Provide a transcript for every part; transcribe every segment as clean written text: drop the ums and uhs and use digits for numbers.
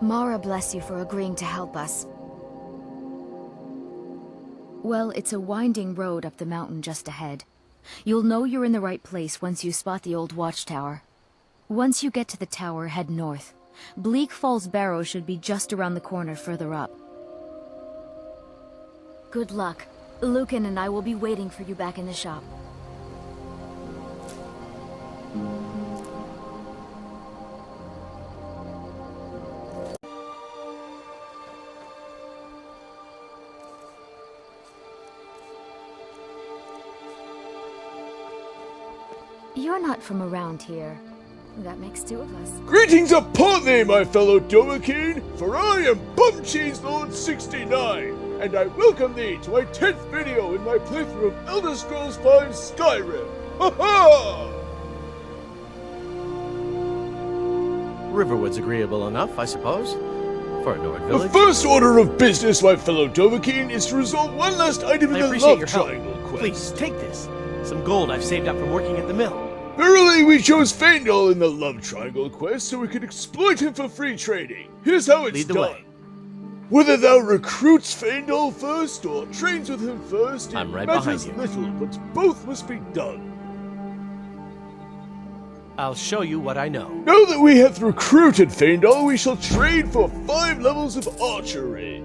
Mara bless you for agreeing to help us. Well, it's a winding road up the mountain just ahead. You'll know you're in the right place once you spot the old watchtower. Once you get to the tower, head north. Bleak Falls Barrow should be just around the corner further up. Good luck. Lucan and I will be waiting for you back in the shop. You're not from around here. That makes two of us. Greetings upon thee, my fellow Dovah-Kiin, for I am Bumcheese Lord 69, and I welcome thee to my 10th video in my playthrough of Elder Scrolls V Skyrim. Ha-ha! Riverwood's agreeable enough, I suppose, for a Nord The village. first order of business, my fellow Dovah-Kiin, is to resolve one last item in I the appreciate Love your help. Triangle quest. Please, take this. Some gold I've saved up from working at the mill. Verily, we chose Faendal in the Love Triangle quest so we could exploit him for free trading. Here's how it's Lead the done. way. Whether thou recruits Faendal first or trains with him first, I'm it right matters behind you. little, but both must be done. I'll show you what I know. Now that we have recruited Faendal, we shall trade for 5 levels of Archery.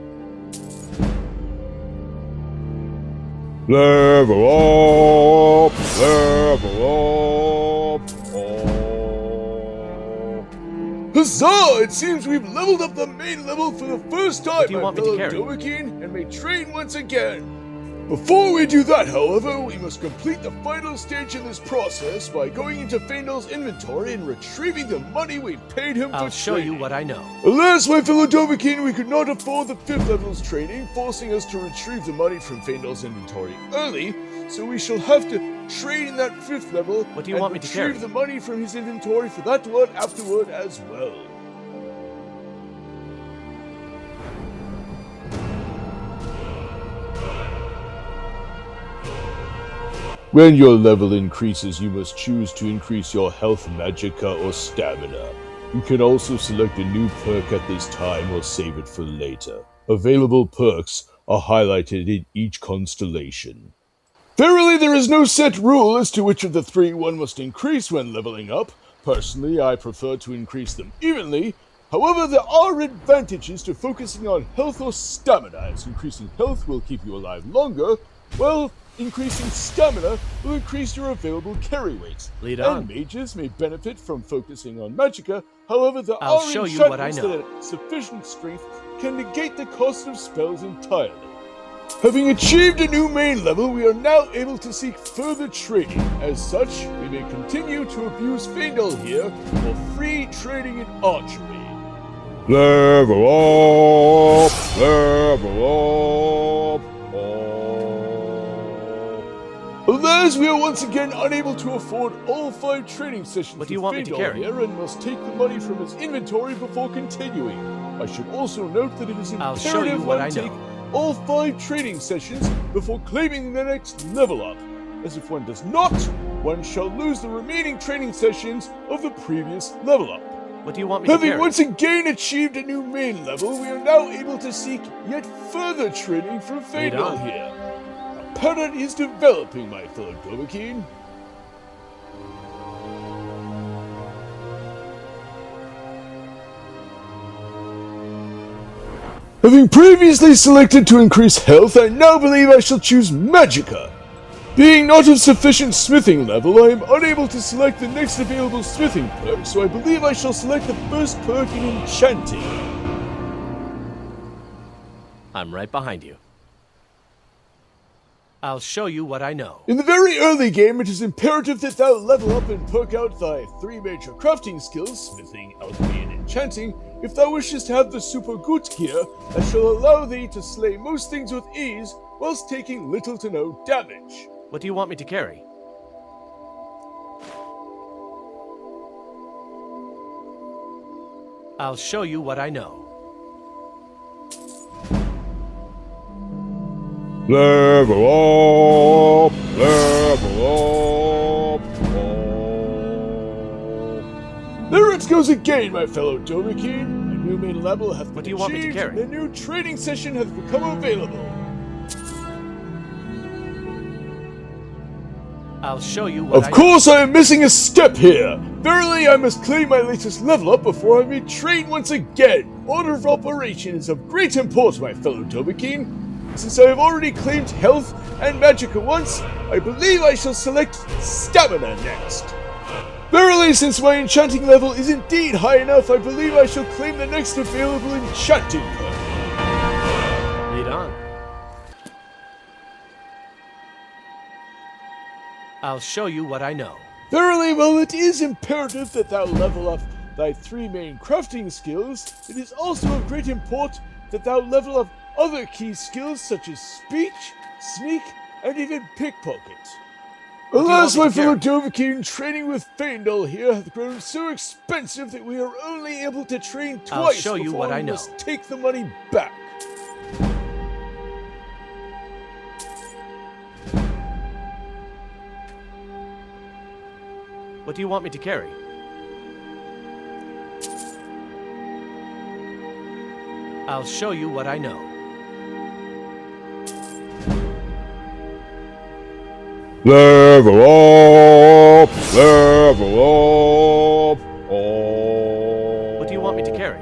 Level up, level up, Huzzah! It seems we've leveled up the main level for the first time, do you my want me to fellow carry? Dovah-Kiin, and may train once again. Before we do that, however, we must complete the final stage in this process by going into Faendal's inventory and retrieving the money we paid him I'll for show trading. you what I know. Alas, my fellow Dovah-Kiin, we could not afford the 5th level's training, forcing us to retrieve the money from Faendal's inventory early, so we shall have to trade in that 5th level What do you and want me to retrieve carry? the money from his inventory for that one afterward as well. When your level increases, you must choose to increase your health, magicka, or stamina. You can also select a new perk at this time or save it for later. Available perks are highlighted in each constellation. Verily, there is no set rule as to which of the 3 one must increase when leveling up. Personally, I prefer to increase them evenly. However, there are advantages to focusing on health or stamina, as increasing health will keep you alive longer, while increasing stamina will increase your available carry weight. Lead on. And mages may benefit from focusing on magicka. However, there I'll are show you what I enchantments know. that at sufficient strength can negate the cost of spells entirely. Having achieved a new main level, we are now able to seek further trading. As such, we may continue to abuse Faendal here for free trading in archery. Level up! Level up! Alas, we are once again unable to afford all 5 training sessions What do you with want me to Faendal carry? here and must take the money from his inventory before continuing. I should also note that it is I'll show you imperative what one I take know. all 5 training sessions before claiming the next level up, as if one does not, one shall lose the remaining training sessions of the previous level up. What do you want me to Having carry? once again achieved a new main level, we are now able to seek yet further training from Lead Faendal on. here. A pattern is developing, my fellow Dovah-Kiin. Having previously selected to increase health, I now believe I shall choose magicka. Being not of sufficient smithing level, I am unable to select the next available smithing perk, so I believe I shall select the first perk in enchanting. I'm right behind you. I'll show you what I know. In the very early game, it is imperative that thou level up and perk out thy 3 major crafting skills, smithing, alchemy, and enchanting, if thou wishest to have the super good gear that shall allow thee to slay most things with ease, whilst taking little to no damage. What do you want me to carry? I'll show you what I know. Level up, level up. There it goes again, my fellow Dovah-Kiin, and new main level hath been What do you want me to achieved, carry? and a new training session hath become available. I'll show you what Of course I am missing a step here! Verily I must claim my latest level up before I may train once again! Order of operation is of great import, my fellow Dovah-Kiin. Since I have already claimed health and magicka once, I believe I shall select stamina next. Verily, since my enchanting level is indeed high enough, I believe I shall claim the next available enchanting perk. Lead on. I'll show you what I know. Verily, while it is imperative that thou level up thy 3 main crafting skills, it is also of great import that thou level up other key skills such as speech, sneak, and even pickpocket. Alas, my fellow Dovah-Kiin, training with Faendal here hath grown so expensive that we are only able to train twice I'll show you before what we I know. must take the money back. What do you want me to carry? I'll show you what I know. Level up! Level up! Oh. What do you want me to carry?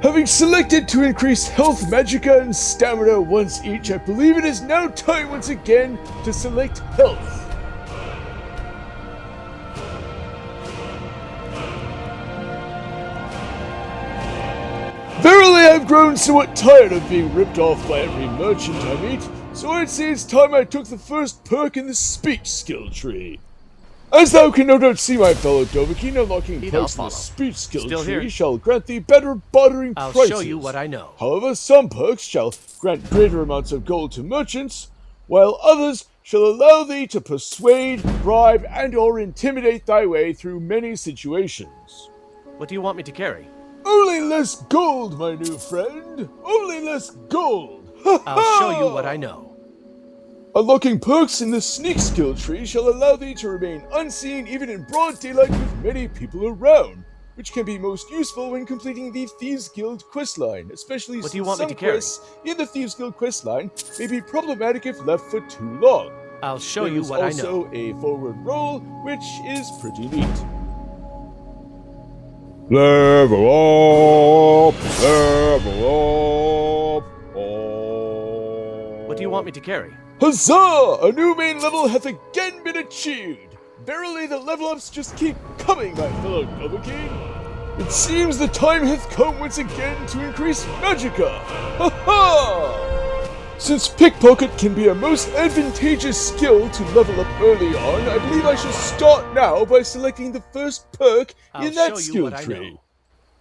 Having selected to increase health, magicka, and stamina once each, I believe it is now time once again to select health. Verily, I've grown somewhat tired of being ripped off by every merchant I meet, so I'd say it's time I took the first perk in the speech skill tree. As thou can no doubt see, my fellow Dovah-Kiin, unlocking perks in the speech skill Still tree here. shall grant thee better bartering I'll prices. show you what I know. However, some perks shall grant greater amounts of gold to merchants, while others shall allow thee to persuade, bribe, and or intimidate thy way through many situations. What do you want me to carry? Only less gold, my new friend! Only less gold! I'll show you what I know. Unlocking perks in the sneak skill tree shall allow thee to remain unseen even in broad daylight with many people around, which can be most useful when completing the Thieves Guild questline, especially What do you since want me some to carry? quests in the Thieves Guild questline may be problematic if left for too long. I'll show There you is what I know. also a forward roll, which is pretty neat. Level up! Level up! Oh. What do you want me to carry? Huzzah! A new main level hath again been achieved! Verily, the level ups just keep coming, my fellow Dovah-Kiin! It seems the time hath come once again to increase magicka! Ha ha! Since pickpocket can be a most advantageous skill to level up early on, I believe I shall start now by selecting the first perk I'll in that show you skill what I tree. know.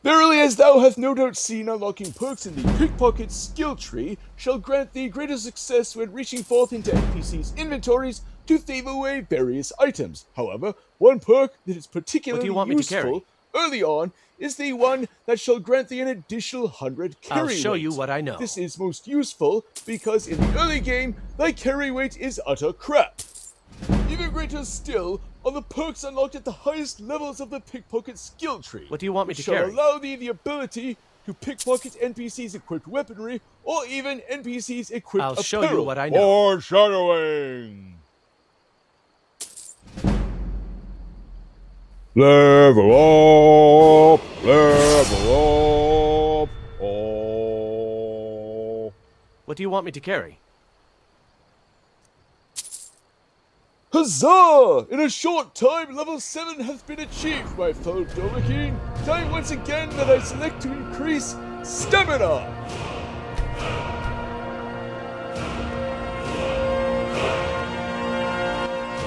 Verily, as thou hast no doubt seen, unlocking perks in the pickpocket skill tree shall grant thee greater success when reaching forth into NPCs' inventories to thieve away various items. However, one perk that is particularly want me to carry? useful early on is the one that shall grant thee an additional 100 carry I'll show weight. you what I know. This is most useful because in the early game, thy carry weight is utter crap. Even greater still are the perks unlocked at the highest levels of the pickpocket skill tree. What do you want me to which shall carry? allow thee the ability to pickpocket NPCs equipped weaponry or even NPCs equipped I'll apparel. show you what I know. Foreshadowing. Level up, level up. Oh. What do you want me to carry? Huzzah! In a short time, level 7 hath been achieved, my fellow Dovah-Kiin. Time once again that I select to increase stamina.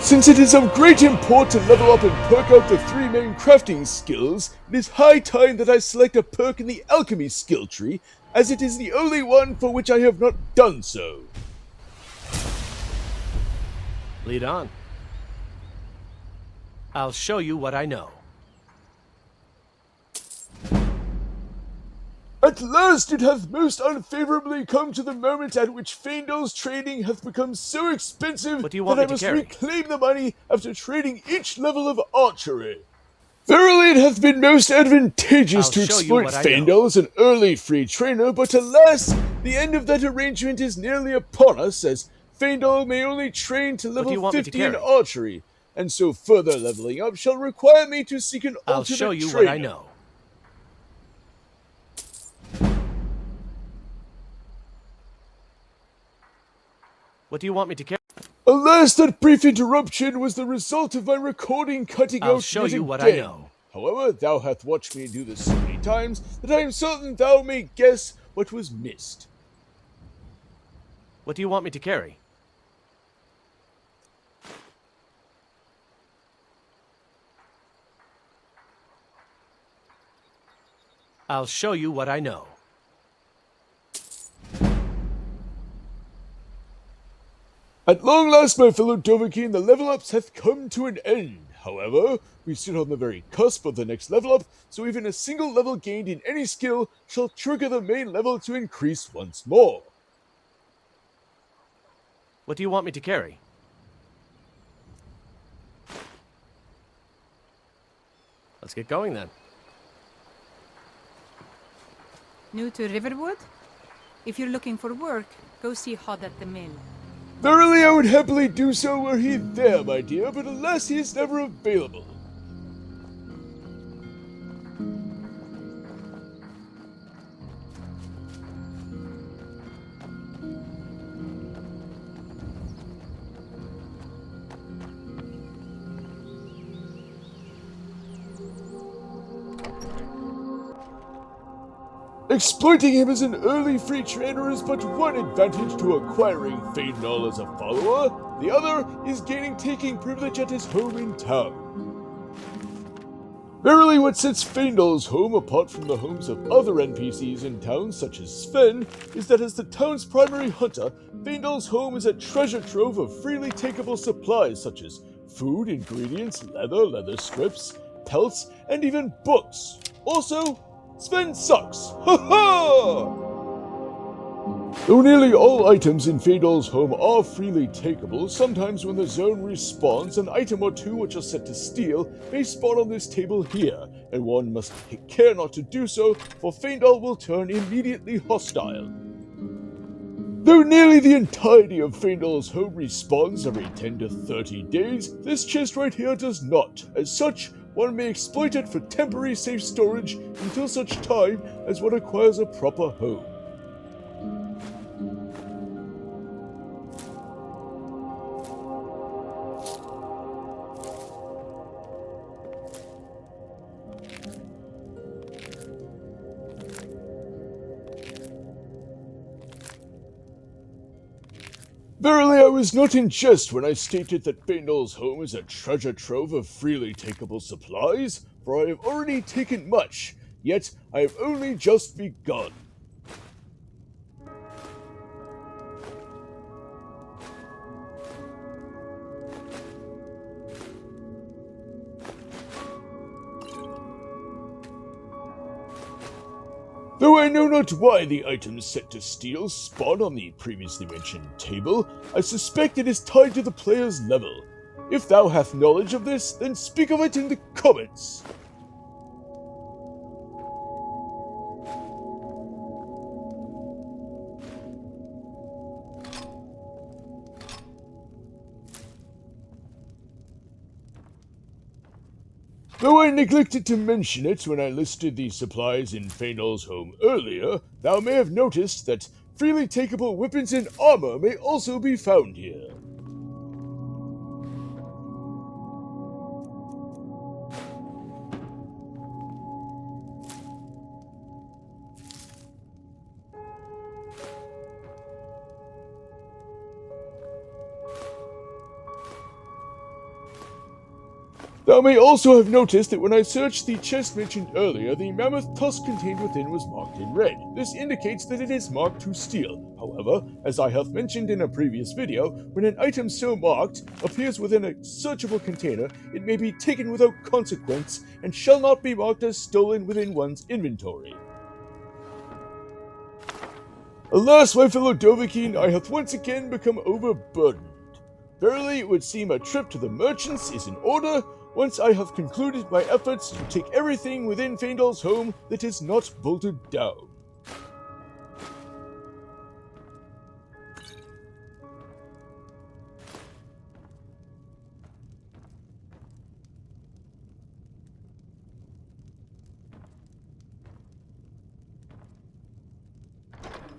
Since it is of great import to level up and perk out the 3 main crafting skills, it is high time that I select a perk in the alchemy skill tree, as it is the only one for which I have not done so. Lead on. I'll show you what I know. At last it hath most unfavorably come to the moment at which Faendal's trading hath become so expensive What do you want that me I to must carry? reclaim the money after trading each level of archery. Verily it hath been most advantageous I'll to show you exploit what I Faendal as an early free trainer, but alas, the end of that arrangement is nearly upon us, as Faendal may only train to do level you want me to 50 in carry? archery, and so further leveling up shall require me to seek an I'll alternate show you trainer. what I know. What do you want me to carry? Alas, that brief interruption was the result of my recording cutting I'll out show yet you what I again. know. However, thou hast watched me do this so many times that I am certain thou may guess what was missed. What do you want me to carry? I'll show you what I know. At long last, my fellow Dovah-Kiin, the level-ups hath come to an end. However, we sit on the very cusp of the next level-up, so even a single level gained in any skill shall trigger the main level to increase once more. What do you want me to carry? Let's get going then. New to Riverwood? If you're looking for work, go see Hod at the mill. Verily, I would happily do so were he there, my dear, but alas, he is never available. Exploiting him as an early free trainer is but one advantage to acquiring Faendal as a follower. The other is gaining taking privilege at his home in town. Verily, what sets Faendal's home apart from the homes of other NPCs in town, such as Sven, is that as the town's primary hunter, Faendal's home is a treasure trove of freely takeable supplies such as food, ingredients, leather strips, pelts, and even books. Also, Sven sucks! Ha ha! Though nearly all items in Faendal's home are freely takeable, sometimes when the zone respawns, an item or two which are set to steal may spawn on this table here, and one must take care not to do so, for Faendal will turn immediately hostile. Though nearly the entirety of Faendal's home respawns every 10 to 30 days, this chest right here does not. As such, one may exploit it for temporary safe storage until such time as one acquires a proper home. Verily, I was not in jest when I stated that Faendal's home is a treasure trove of freely takeable supplies, for I have already taken much, yet I have only just begun. Though I know not why the items set to steal spawn on the previously mentioned table, I suspect it is tied to the player's level. If thou hast knowledge of this, then speak of it in the comments. Though I neglected to mention it when I listed the supplies in Faendal's home earlier, thou may have noticed that freely takeable weapons and armor may also be found here. Thou may also have noticed that when I searched the chest mentioned earlier, the mammoth tusk contained within was marked in red. This indicates that it is marked to steal. However, as I have mentioned in a previous video, when an item so marked appears within a searchable container, it may be taken without consequence and shall not be marked as stolen within one's inventory. Alas, my fellow Dovah-Kiin, I hath once again become overburdened. Verily, it would seem a trip to the merchants is in order, once I have concluded my efforts to take everything within Faendal's home that is not bolted down.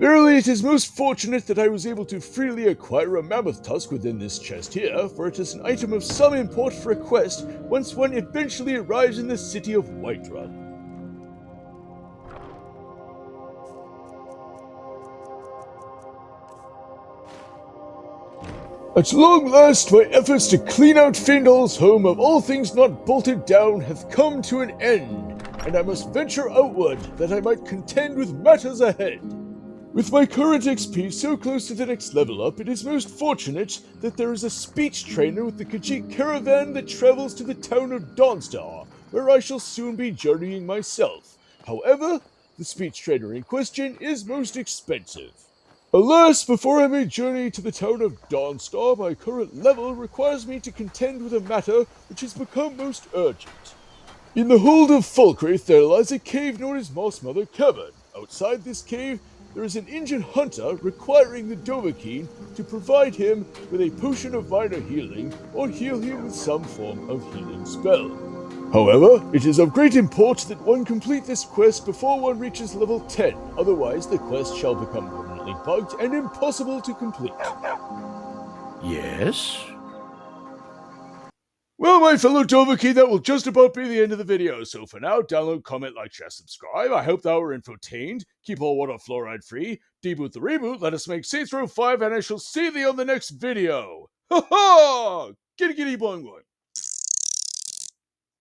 Verily, it is most fortunate that I was able to freely acquire a mammoth tusk within this chest here, for it is an item of some import for a quest once one eventually arrives in the city of Whiterun. At long last, my efforts to clean out Faendal's home of all things not bolted down hath come to an end, and I must venture outward that I might contend with matters ahead. With my current XP so close to the next level up, it is most fortunate that there is a speech trainer with the Khajiit caravan that travels to the town of Dawnstar, where I shall soon be journeying myself. However, the speech trainer in question is most expensive. Alas, before I may journey to the town of Dawnstar, my current level requires me to contend with a matter which has become most urgent. In the hold of Falkreath there lies a cave known as Moss Mother Cavern. Outside this cave, there is an injured hunter requiring the Dovah-Kiin to provide him with a potion of minor healing or heal him with some form of healing spell. However, it is of great import that one complete this quest before one reaches level 10, otherwise the quest shall become permanently bugged and impossible to complete. Yes? Well, my fellow Dovah-Kiin, that will just about be the end of the video. So for now, download, comment, like, share, subscribe. I hope thou were infotained. Keep all water fluoride free. Deboot the reboot. Let us make Saints Row 5, and I shall see thee on the next video. Ha ha! Giddy giddy boing boing.